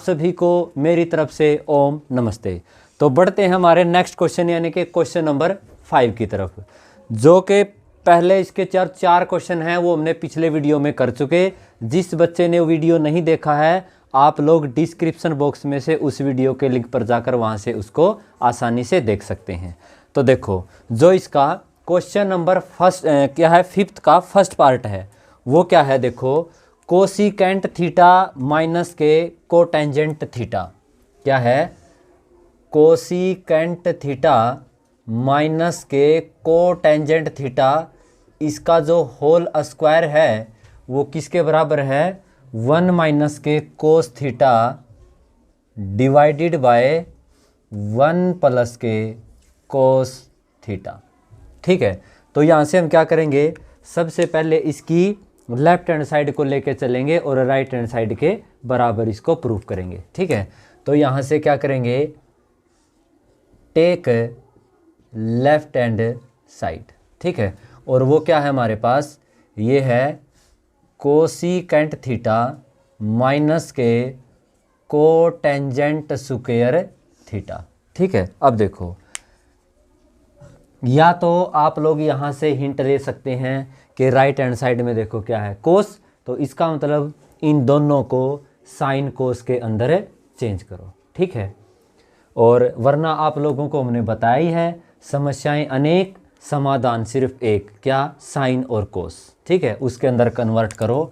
सभी को मेरी तरफ से ओम नमस्ते। तो बढ़ते हैं हमारे नेक्स्ट क्वेश्चन यानी कि क्वेश्चन नंबर 5 की तरफ, जो कि पहले इसके चार क्वेश्चन हैं वो हमने पिछले वीडियो में कर चुके। जिस बच्चे ने वीडियो नहीं देखा है आप लोग डिस्क्रिप्शन बॉक्स में से उस वीडियो के लिंक पर जाकर वहां से उसको आसानी से देख सकते हैं। तो देखो, जो इसका क्वेश्चन नंबर क्या है 5th का फर्स्ट पार्ट है वो क्या है, देखो कोसिकेंट थीटा माइनस के कोटेंजेंट थीटा। क्या है? कोसिकेंट थीटा माइनस के कोटेंजेंट थीटा, इसका जो होल स्क्वायर है वो किसके बराबर है? 1 माइनस के cos theta divided by 1 plus के कोस थीटा। ठीक है, तो यहाँ से हम क्या करेंगे, सबसे पहले इसकी लेफ्ट हैंड साइड को लेके चलेंगे और राइट हैंड साइड के बराबर इसको प्रूफ करेंगे। ठीक है, तो यहाँ से क्या करेंगे, टेक लेफ्ट हैंड साइड। ठीक है, और वो क्या है हमारे पास, ये है कोसिकेंट थीटा माइनस के कोटेंजेंट स्क्वायर थीटा। ठीक है, अब देखो, या तो आप लोग यहाँ से हिंट ले सकते हैं कि राइट हैंड साइड में देखो क्या है, कोस, तो इसका मतलब इन दोनों को साइन कोस के अंदर चेंज करो। ठीक है, और वरना आप लोगों को हमने बताया ही है, समस्याएं अनेक समाधान सिर्फ एक, क्या? साइन और कोस। ठीक है, उसके अंदर कन्वर्ट करो।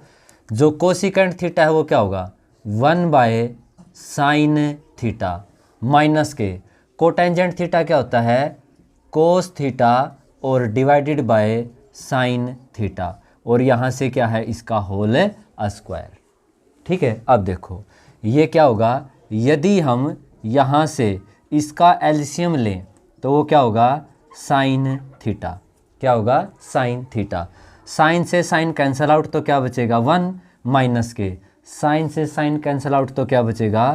जो कोसिकेंट थीटा है वो क्या होगा? 1 बाय साइन थीटा माइनस के कोटेंजेंट थीटा क्या होता है? कोस थीटा और डिवाइडेड बाय साइन थीटा, और यहाँ से क्या है, इसका होल स्क्वायर। ठीक है, अब देखो ये क्या होगा, यदि हम यहाँ से इसका एलसीएम लें तो वो क्या होगा? Sine theta. क्या होगा? Sine theta. साइन से साइन कैंसल आउट तो क्या बचेगा? 1 माइनस के साइन से साइन कैंसल आउट तो क्या बचेगा?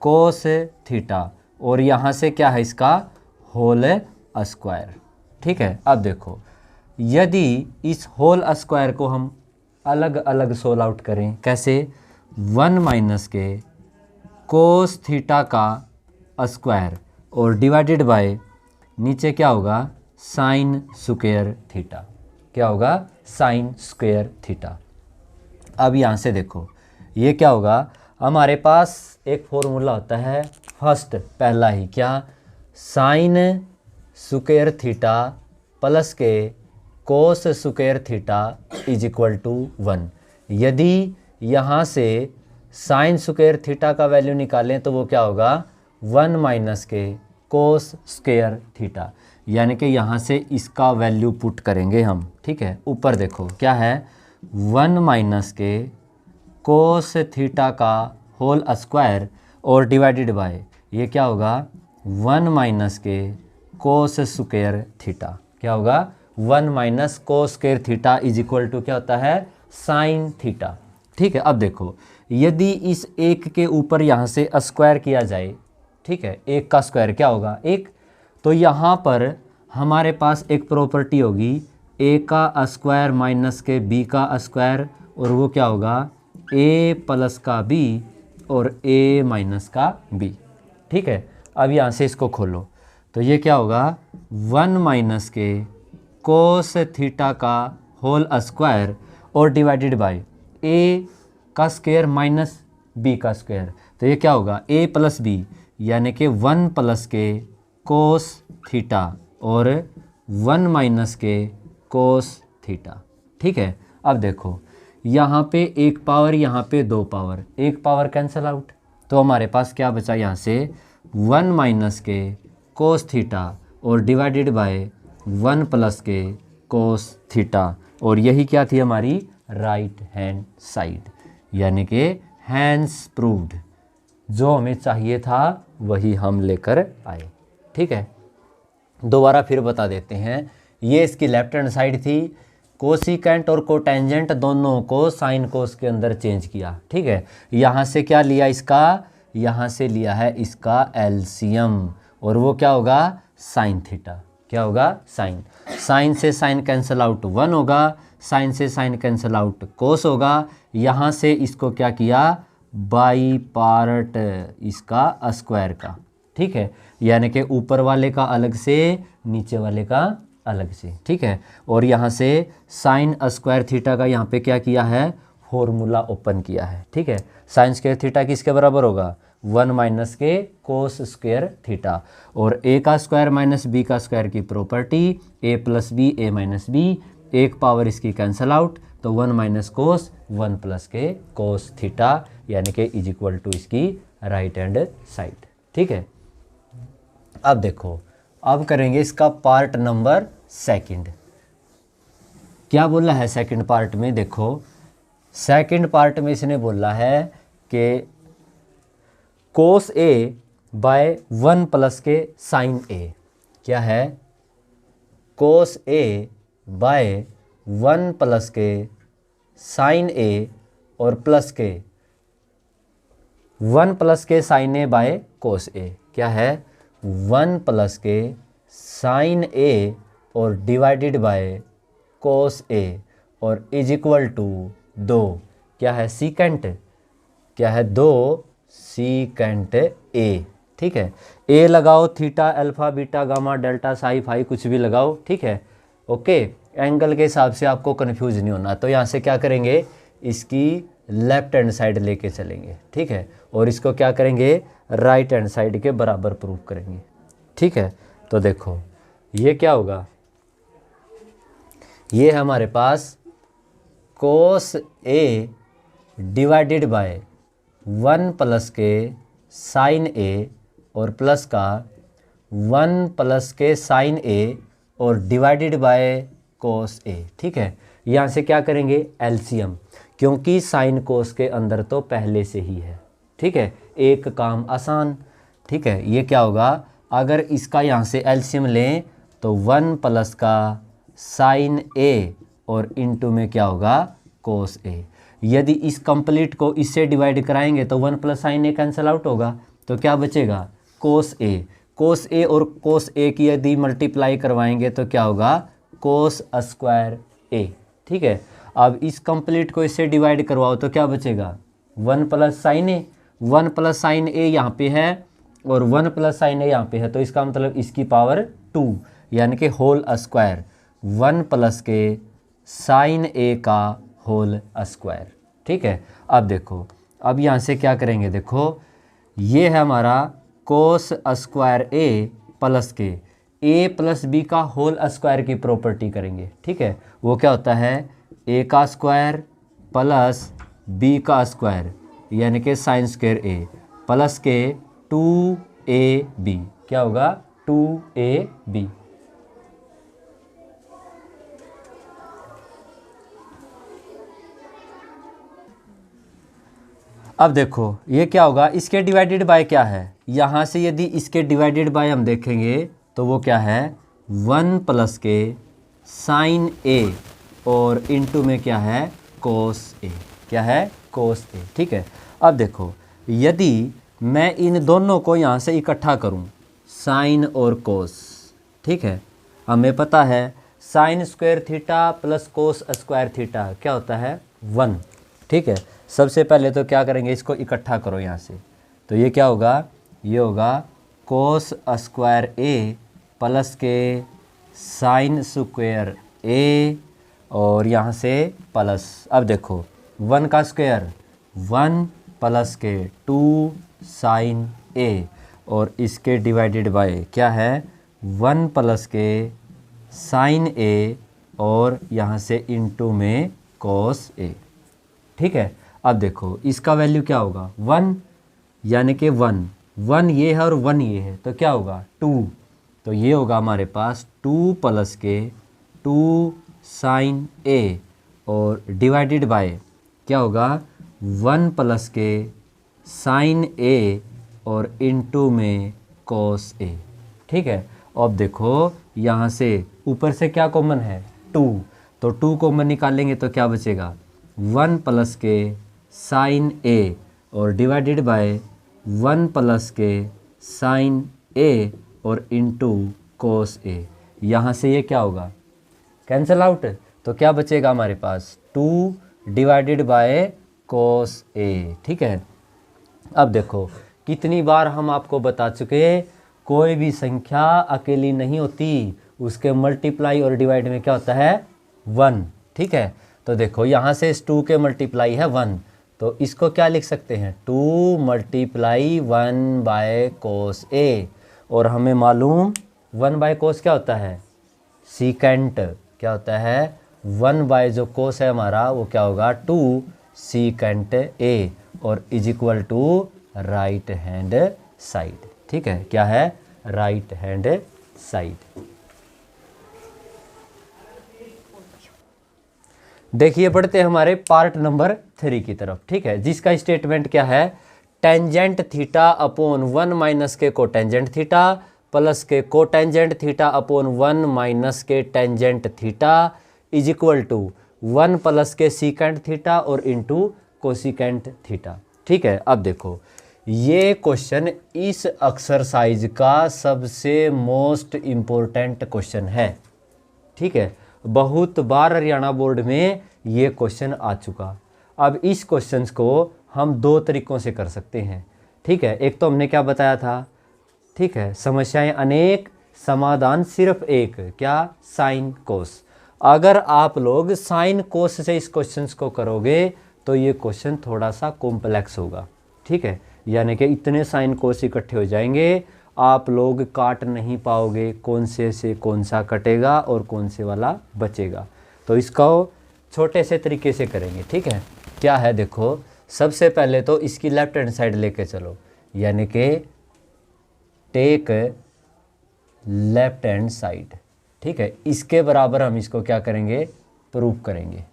कोस थीटा, और यहाँ से क्या है, इसका होल स्क्वायर। ठीक है, अब देखो, यदि इस होल स्क्वायर को हम अलग अलग सोल्व आउट करें, कैसे? 1 माइनस के कोस थीटा का स्क्वायर और डिवाइडेड बाय नीचे क्या होगा? Sign square theta. क्या होगा? Sign square theta. अब यहाँ से देखो ये क्या होगा, हमारे पास एक फॉर्मूला होता है फर्स्ट, पहला ही, क्या? साइन स्क्वायर थीटा प्लस के cos square theta is equal to 1। यदि यहाँ से साइन स्क्वायर थीटा का वैल्यू निकालें तो वो क्या होगा? 1 माइनस के कोस स्क्वायर थीटा, यानी कि यहाँ से इसका वैल्यू पुट करेंगे हम। ठीक है, ऊपर देखो क्या है, 1 माइनस के कोस थीटा का होल स्क्वायर और डिवाइडेड बाय ये क्या होगा? 1 माइनस के कोस स्क्वायर थीटा। क्या होगा? 1 minus cos square theta is equal to क्या होता है? Sine theta. ठीक है, अब देखो, यदि इस एक के ऊपर यहाँ से स्क्वायर किया जाए, ठीक है, एक का स्क्वायर क्या होगा? 1। तो यहाँ पर हमारे पास एक प्रॉपर्टी होगी, ए का स्क्वायर माइनस के बी का स्क्वायर, और वो क्या होगा? ए प्लस का बी और ए माइनस का बी। ठीक है, अब यहाँ से इसको खोलो तो ये क्या होगा? 1 माइनस के कोस थीटा का होल स्क्वायर और डिवाइडेड बाय ए का स्क्वायर माइनस बी का स्क्वायर, तो ये क्या होगा? ए प्लस बी, यानी कि 1 प्लस के कोस थीटा और 1 माइनस के कोस थीटा। ठीक है, अब देखो यहाँ पे एक पावर, यहाँ पे 2 पावर, एक पावर कैंसल आउट, तो हमारे पास क्या बचा यहाँ से? 1 माइनस के कोस थीटा और डिवाइडेड बाय 1 प्लस के कोस थीटा, और यही क्या थी हमारी? राइट हैंड साइड, यानी कि हैंस प्रूव्ड, जो हमें चाहिए था वही हम लेकर आए। ठीक है, दोबारा फिर बता देते हैं, ये इसकी लेफ्ट हैंड साइड थी, कोसिकेंट और कोटेंजेंट दोनों को साइन कोस के अंदर चेंज किया। ठीक है, यहाँ से क्या लिया इसका? यहाँ से लिया है इसका एलसीएम, और वो क्या होगा? Sine theta. क्या होगा? साइन। साइन से साइन कैंसल आउट 1 होगा, साइन से साइन कैंसल आउट कोस होगा। यहाँ से इसको क्या किया? बाई पार्ट इसका स्क्वायर का, ठीक है, यानी कि ऊपर वाले का अलग से नीचे वाले का अलग से, ठीक है। और यहाँ से साइन स्क्वायर थीटा का यहाँ पे क्या किया है, फॉर्मूला ओपन किया है, ठीक है। साइन स्क्वायर थीटा किसके बराबर होगा, 1 माइनस के कोस स्क्वायर थीटा, और ए का स्क्वायर माइनस बी का स्क्वायर की प्रॉपर्टी ए प्लस बी ए माइनस बी, एक पावर इसकी कैंसल आउट, तो 1 माइनस कोस 1 प्लस के कोस थीटा, यानी कि इज इक्वल टू इसकी राइट हैंड साइड, ठीक है। अब देखो, अब करेंगे इसका पार्ट नंबर सेकंड। क्या बोला है सेकंड पार्ट में, देखो सेकंड पार्ट में इसने बोला है कि कोस ए बाय 1 प्लस के साइन ए, क्या है, कोस ए बाय 1 प्लस के साइन ए और प्लस के 1 प्लस के साइन ए बाय कोस ए, क्या है, 1 प्लस के साइन ए और डिवाइडेड बाय कोस ए, और इज इक्वल टू 2, क्या है, सीकेंट, क्या है, 2 सीकेंट ए, ठीक है। ए लगाओ, theta alpha beta gamma delta sci fi कुछ भी लगाओ, ठीक है, ओके। एंगल के हिसाब से आपको कन्फ्यूज नहीं होना, तो यहाँ से क्या करेंगे, इसकी लेफ्ट हैंड साइड लेके चलेंगे, ठीक है, और इसको क्या करेंगे, राइट हैंड साइड के बराबर प्रूव करेंगे, ठीक है। तो देखो ये क्या होगा, ये है हमारे पास कोस ए डिवाइडेड बाय 1 प्लस के साइन ए और प्लस का 1 प्लस के साइन ए और डिवाइडेड बाय कोस ए, ठीक है। यहाँ से क्या करेंगे, एलसीएम, क्योंकि साइन कोस के अंदर तो पहले से ही है, ठीक है, एक काम आसान, ठीक है। ये क्या होगा, अगर इसका यहाँ से एलसीएम लें तो 1 प्लस का साइन ए और इनटू में क्या होगा, कोस ए। यदि इस कंप्लीट को इससे डिवाइड कराएंगे तो 1 प्लस साइन ए कैंसिल आउट होगा, तो क्या बचेगा, कोस ए। कोस ए और कोस ए की यदि मल्टीप्लाई करवाएंगे तो क्या होगा, कोस स्क्वायर ए, ठीक है। अब इस कंप्लीट को इससे डिवाइड करवाओ तो क्या बचेगा, 1 प्लस साइन ए, 1 प्लस साइन ए यहाँ पे है और 1 प्लस साइन ए यहाँ पे है, तो इसका मतलब इसकी पावर 2, यानी कि होल स्क्वायर, 1 प्लस के साइन ए का होल स्क्वायर, ठीक है। अब देखो, अब यहाँ से क्या करेंगे, देखो ये है हमारा कोस स्क्वायर ए प्लस के ए प्लस बी का होल स्क्वायर की प्रॉपर्टी करेंगे, ठीक है। वो क्या होता है, ए का स्क्वायर प्लस बी का स्क्वायर, यानी कि साइन स्क्वायर ए प्लस के 2ab, क्या होगा, 2ab। अब देखो ये क्या होगा, इसके डिवाइडेड बाय क्या है, यहाँ से यदि इसके डिवाइडेड बाय हम देखेंगे तो वो क्या है, 1 प्लस के साइन ए और इनटू में क्या है, कोस ए, क्या है, कोस ए, ठीक है। अब देखो यदि मैं इन दोनों को यहाँ से इकट्ठा करूँ, साइन और कोस, ठीक है, हमें पता है sign square theta plus cos square theta क्या होता है, 1, ठीक है। सबसे पहले तो क्या करेंगे, इसको इकट्ठा करो यहाँ से, तो ये क्या होगा, ये होगा कोस स्क्वायर ए प्लस के साइन स्क्वायर ए और यहाँ से प्लस, अब देखो 1 का स्क्वायर 1 प्लस के 2 साइन ए और इसके डिवाइडेड बाय क्या है, 1 प्लस के साइन ए और यहाँ से इनटू में कोस ए, ठीक है। अब देखो इसका वैल्यू क्या होगा, 1, यानी कि 1 ये है और 1 ये है, तो क्या होगा, 2, तो ये होगा हमारे पास 2 प्लस के 2 साइन ए और डिवाइडेड बाय क्या होगा, 1 प्लस के साइन ए और इनटू में कोस ए, ठीक है। अब देखो यहाँ से ऊपर से क्या कॉमन है, 2, तो 2 कॉमन निकालेंगे तो क्या बचेगा, 1 प्लस के साइन ए और डिवाइडेड बाय 1 प्लस के साइन ए और इनटू कोस ए, यहाँ से ये क्या होगा, कैंसिल आउट, तो क्या बचेगा हमारे पास, 2 डिवाइडेड बाय कोस ए, ठीक है। अब देखो कितनी बार हम आपको बता चुके हैं, कोई भी संख्या अकेली नहीं होती, उसके मल्टीप्लाई और डिवाइड में क्या होता है 1। ठीक है, तो देखो यहाँ से इस 2 के मल्टीप्लाई है 1, तो इसको क्या लिख सकते हैं 2 मल्टीप्लाई 1 बाय कोस ए, और हमें मालूम 1 बाय कोस क्या होता है सीकेंट, क्या होता है 1 बाय जो कोस है हमारा वो क्या होगा 2 सीकेंट ए, और is equal to right hand side. ठीक है, क्या है राइट हैंड साइड। देखिए बढ़ते हैं हमारे पार्ट नंबर 3 की तरफ। ठीक है, जिसका स्टेटमेंट क्या है, टेंजेंट थीटा अपॉन 1 माइनस के कोटेंजेंट थीटा प्लस के कोटेंजेंट थीटा अपॉन 1 माइनस के tangent theta is equal to 1 plus के सीकेंट थीटा और इनटू कोसिकेंट थीटा। ठीक है, अब देखो ये क्वेश्चन इस एक्सरसाइज का सबसे मोस्ट इम्पोर्टेंट क्वेश्चन है। ठीक है, बहुत बार हरियाणा बोर्ड में ये क्वेश्चन आ चुका। अब इस क्वेश्चन को हम 2 तरीक़ों से कर सकते हैं। ठीक है, एक तो हमने क्या बताया था, ठीक है समस्याएं अनेक समाधान सिर्फ एक, क्या साइन कोस। अगर आप लोग साइन कोस से इस क्वेश्चन को करोगे तो ये क्वेश्चन थोड़ा सा कॉम्प्लेक्स होगा। ठीक है, यानी कि इतने साइन कोस इकट्ठे हो जाएंगे, आप लोग काट नहीं पाओगे कौन से कौन सा कटेगा और कौन से वाला बचेगा। तो इसको छोटे से तरीके से करेंगे। ठीक है, क्या है देखो, सबसे पहले तो इसकी लेफ्ट हैंड साइड लेके चलो, यानी कि टेक लेफ्ट हैंड साइड। ठीक है, इसके बराबर हम इसको क्या करेंगे प्रूफ करेंगे।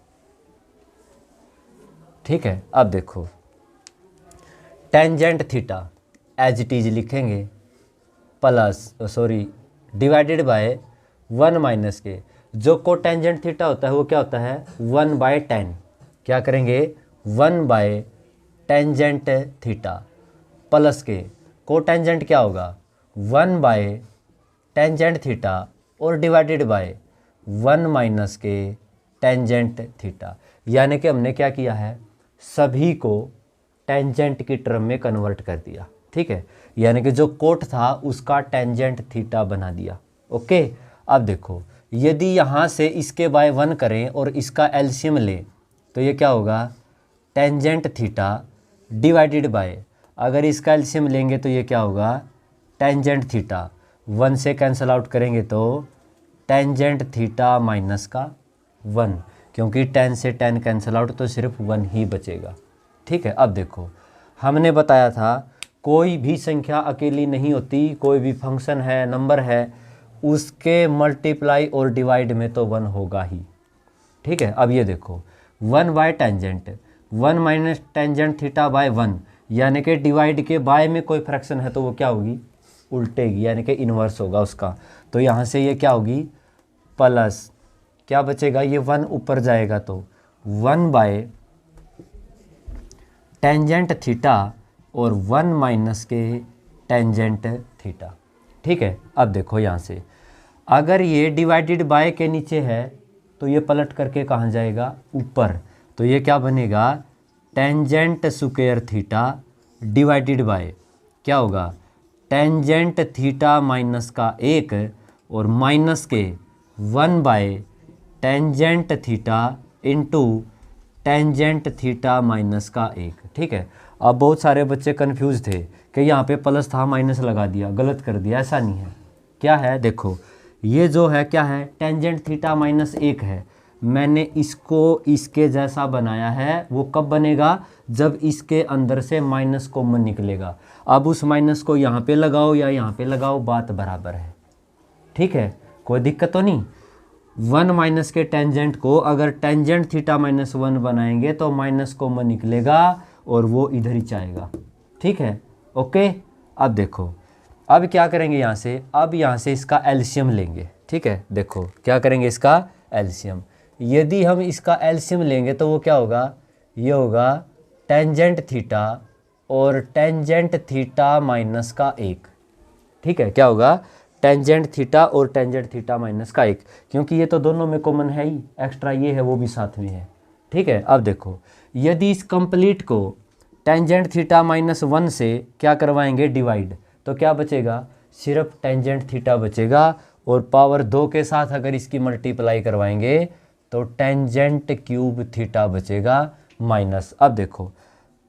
ठीक है, अब देखो tangent theta as it is लिखेंगे प्लस डिवाइडेड बाय 1 माइनस के, जो कोटेंजेंट थीटा होता है वो क्या होता है 1 बाय 10, क्या करेंगे 1 बाय टेंजेंट थीटा प्लस के कोटेंजेंट क्या होगा 1 बाय टेंजेंट थीटा और डिवाइडेड बाय 1 माइनस के टेंजेंट थीटा। यानी कि हमने क्या किया है सभी को टेंजेंट की टर्म में कन्वर्ट कर दिया। ठीक है, यानी कि जो कोट था उसका टेंजेंट थीटा बना दिया। ओके, अब देखो यदि यहाँ से इसके बाय 1 करें और इसका एलसीएम लें तो ये क्या होगा टेंजेंट थीटा डिवाइडेड बाय, अगर इसका एलसीएम लेंगे तो ये क्या होगा टेंजेंट थीटा, 1 से कैंसिल आउट करेंगे तो टेंजेंट थीटा माइनस का 1, क्योंकि 10 से 10 कैंसिल आउट तो सिर्फ 1 ही बचेगा। ठीक है, अब देखो हमने बताया था कोई भी संख्या अकेली नहीं होती, कोई भी फंक्शन है नंबर है उसके मल्टीप्लाई और डिवाइड में तो 1 होगा ही। ठीक है, अब ये देखो 1 bye tangent 1 minus tangent theta by 1, यानी कि डिवाइड के बाय में कोई फ्रैक्शन है तो वो क्या होगी उल्टेगी, यानी कि इन्वर्स होगा उसका। तो यहाँ से ये क्या होगी प्लस क्या बचेगा, ये 1 ऊपर जाएगा तो 1 बाय टेंजेंट थीटा और 1 माइनस के टेंजेंट थीटा। ठीक है, अब देखो यहाँ से अगर ये डिवाइडेड बाय के नीचे है तो ये पलट करके कहाँ जाएगा ऊपर, तो ये क्या बनेगा tangent square theta divided by क्या होगा टेंजेंट थीटा माइनस का 1 और माइनस के 1 bye tangent theta into tangent theta minus का 1। ठीक है, अब बहुत सारे बच्चे कंफ्यूज थे कि यहाँ पे प्लस था माइनस लगा दिया, गलत कर दिया, ऐसा नहीं है। क्या है देखो ये जो है क्या है टेंजेंट थीटा माइनस 1 है, मैंने इसको इसके जैसा बनाया है, वो कब बनेगा जब इसके अंदर से माइनस कॉमन निकलेगा। अब उस माइनस को यहाँ पे लगाओ या यहाँ पे लगाओ बात बराबर है। ठीक है, कोई दिक्कत तो नहीं। 1 माइनस के टेंजेंट को अगर टेंजेंट थीटा माइनस 1 बनाएंगे तो माइनस कॉमन निकलेगा और वो इधर ही जाएगा। ठीक है, ओके, अब देखो अब क्या करेंगे यहाँ से, अब यहाँ से इसका एलसीएम लेंगे। ठीक है, देखो क्या करेंगे इसका एलसीएम, यदि हम इसका एलसीएम लेंगे तो वो क्या होगा ये होगा टेंजेंट थीटा और टेंजेंट थीटा माइनस का 1। ठीक है, क्या होगा टेंजेंट थीटा और टेंजेंट थीटा माइनस का 1, क्योंकि ये तो दोनों में कॉमन है ही, एक्स्ट्रा ये है वो भी साथ में है। ठीक है, अब देखो यदि इस कंप्लीट को टेंजेंट थीटा -1 से क्या करवाएंगे डिवाइड, तो क्या बचेगा, सिर्फ टेंजेंट थीटा बचेगा। और पावर 2 के साथ अगर इसकी मल्टीप्लाई करवाएंगे तो टेंजेंट क्यूब थीटा बचेगा माइनस। अब देखो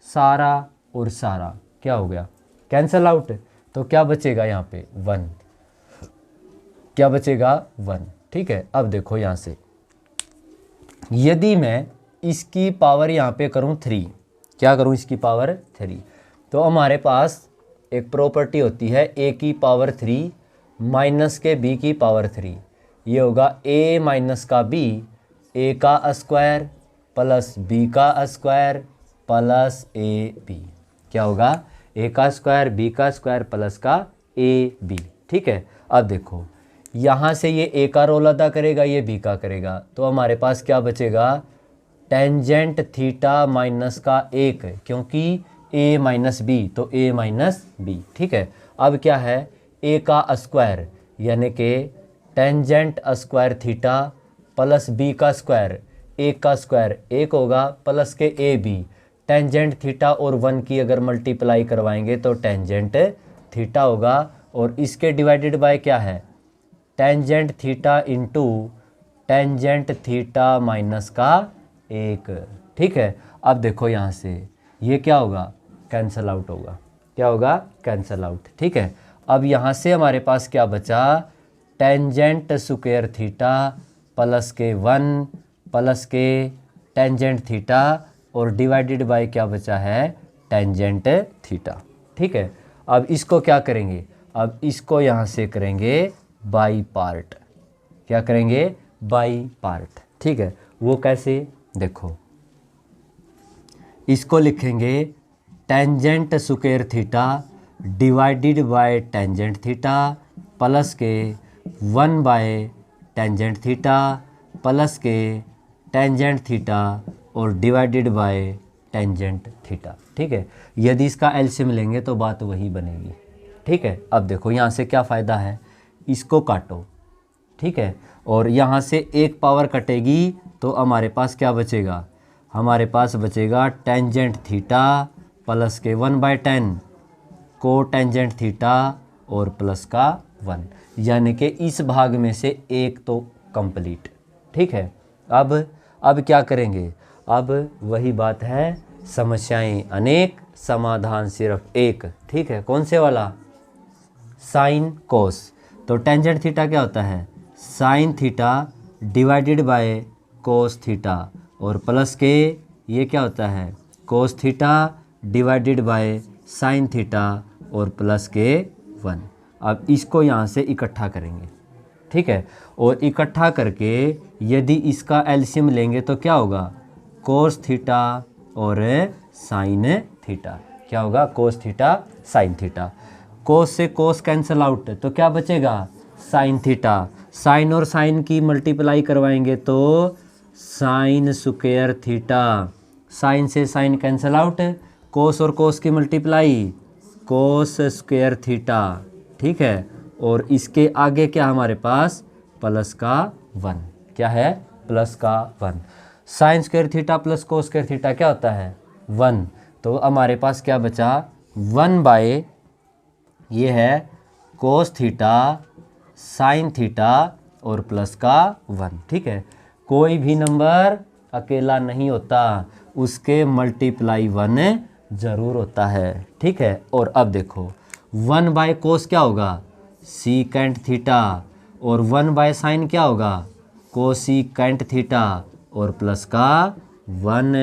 सारा और सारा क्या हो गया, कैंसल आउट, तो क्या बचेगा यहाँ पे 1, क्या बचेगा 1। ठीक है, अब देखो यहाँ से यदि मैं इसकी पावर यहाँ पे करूँ 3, क्या करूँ इसकी पावर 3, तो हमारे पास एक प्रॉपर्टी होती है a की पावर 3 माइनस के b की पावर 3, ये होगा a माइनस का b, a का स्क्वायर प्लस b का स्क्वायर प्लस ab, क्या होगा a का स्क्वायर b का स्क्वायर प्लस का ab। ठीक है, अब देखो यहाँ से ये a का रोल अदा करेगा, ये b का करेगा, तो हमारे पास क्या बचेगा, टेंजेंट थीटा माइनस का 1, क्योंकि a माइनस b तो a माइनस b। ठीक है, अब क्या है a का स्क्वायर यानी कि tangent square theta plus b का स्क्वायर, 1 का स्क्वायर 1 होगा प्लस के ab, टेंजेंट थीटा और 1 की अगर मल्टीप्लाई करवाएंगे तो टेंजेंट थीटा होगा। और इसके डिवाइडेड बाय क्या है, tangent theta into tangent theta minus का 1। ठीक है, अब देखो यहाँ से ये क्या होगा, कैंसल आउट होगा, क्या होगा, कैंसल आउट। ठीक है, अब यहाँ से हमारे पास क्या बचा, टेंजेंट स्क्वायर थीटा प्लस के 1 प्लस के टेंजेंट थीटा और डिवाइडेड बाय क्या बचा है, टेंजेंट थीटा। ठीक है, अब इसको क्या करेंगे, अब इसको यहाँ से करेंगे बाई पार्ट, क्या करेंगे, बाई पार्ट। ठीक है, वो कैसे, देखो इसको लिखेंगे tangent square theta divided by tangent theta plus के 1 बाय टेंजेंट थीटा प्लस के टेंजेंट थीटा और डिवाइडेड बाय टेंजेंट थीटा। ठीक है, यदि इसका एलसीएम लेंगे तो बात वही बनेगी। ठीक है, अब देखो यहाँ से क्या फ़ायदा है, इसको काटो। ठीक है, और यहाँ से एक पावर कटेगी तो हमारे पास क्या बचेगा, हमारे पास बचेगा टेंजेंट थीटा प्लस के 1/10 को टेंजेंट थीटा और प्लस का 1, यानी कि इस भाग में से एक तो कंप्लीट। ठीक है, अब क्या करेंगे, अब वही बात है, समस्याएं अनेक समाधान सिर्फ एक। ठीक है, कौन से वाला, साइन कोस, तो टेंजेंट थीटा क्या होता है, sine theta divided by cos theta और प्लस के ये क्या होता है, cos theta divided by sine theta और प्लस के 1। अब इसको यहाँ से इकट्ठा करेंगे। ठीक है, और इकट्ठा करके यदि इसका एलसीएम लेंगे तो क्या होगा, कोस थीटा और साइन थीटा, क्या होगा, कोस थीटा साइन थीटा। कोस से कोस कैंसल आउट तो क्या बचेगा, साइन थीटा, साइन और साइन की मल्टीप्लाई करवाएंगे तो साइन स्क्वायर थीटा, साइन से साइन कैंसल आउट, कोस और कोस की मल्टीप्लाई कोस स्क्वायर थीटा। ठीक है, और इसके आगे क्या हमारे पास, प्लस का 1, क्या है, प्लस का 1। Sign square theta plus cos square theta क्या होता है, 1, तो हमारे पास क्या बचा, 1 बाय ये है कोस थीटा साइन थीटा और प्लस का 1। ठीक है, कोई भी नंबर अकेला नहीं होता, उसके मल्टीप्लाई 1 ज़रूर होता है। ठीक है, और अब देखो 1 बाय कोस क्या होगा, सीकेंट थीटा, और 1 बाय साइन क्या होगा, कोसीकेंट थीटा और प्लस का 1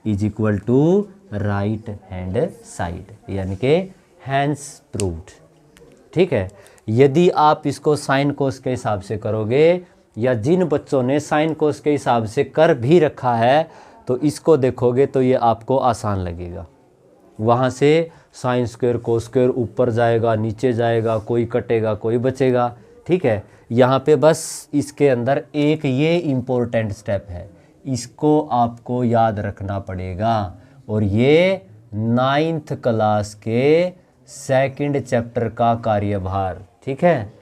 is equal to right hand side, यानी कि हैंस प्रूव्ड। ठीक है, यदि आप इसको साइन कोस के हिसाब से करोगे या जिन बच्चों ने साइन कोस के हिसाब से कर भी रखा है तो इसको देखोगे तो ये आपको आसान लगेगा। वहाँ से साइन स्क्वायर कोस स्क्वायर ऊपर जाएगा नीचे जाएगा, कोई कटेगा कोई बचेगा। ठीक है, यहाँ पे बस इसके अंदर एक ये इम्पोर्टेंट स्टेप है, इसको आपको याद रखना पड़ेगा। और ये 9th क्लास के 2nd चैप्टर का कार्यभार। ठीक है,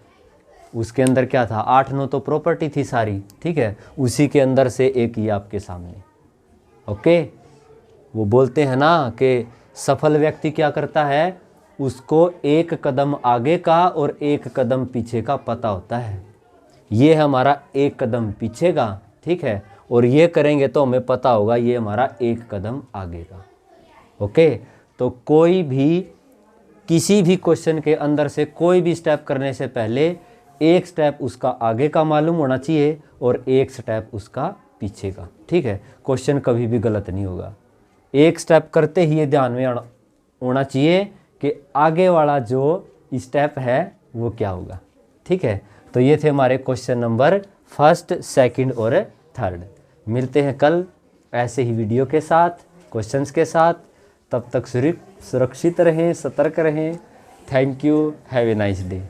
उसके अंदर क्या था, 8-9 तो प्रॉपर्टी थी सारी। ठीक है, उसी के अंदर से एक ही आपके सामने। ओके, वो बोलते हैं ना कि सफल व्यक्ति क्या करता है, उसको एक कदम आगे का और एक कदम पीछे का पता होता है। ये हमारा एक कदम पीछे का, ठीक है, और ये करेंगे तो हमें पता होगा ये हमारा एक कदम आगे का। ओके, तो कोई भी किसी भी क्वेश्चन के अंदर से कोई भी स्टेप करने से पहले एक स्टेप उसका आगे का मालूम होना चाहिए और एक स्टेप उसका पीछे का, ठीक है। क्वेश्चन कभी भी गलत नहीं होगा। एक स्टेप करते ही ये ध्यान में होना चाहिए कि आगे वाला जो स्टेप है वो क्या होगा, ठीक है। तो ये थे हमारे क्वेश्चन नंबर फर्स्ट, सेकंड और थर्ड। मिलते हैं कल ऐसे ही वीडियो के साथ, क्वेश्चंस के साथ। तब तक सुरक्षित रहें, सतर्क रहें। Thank you, have a nice day.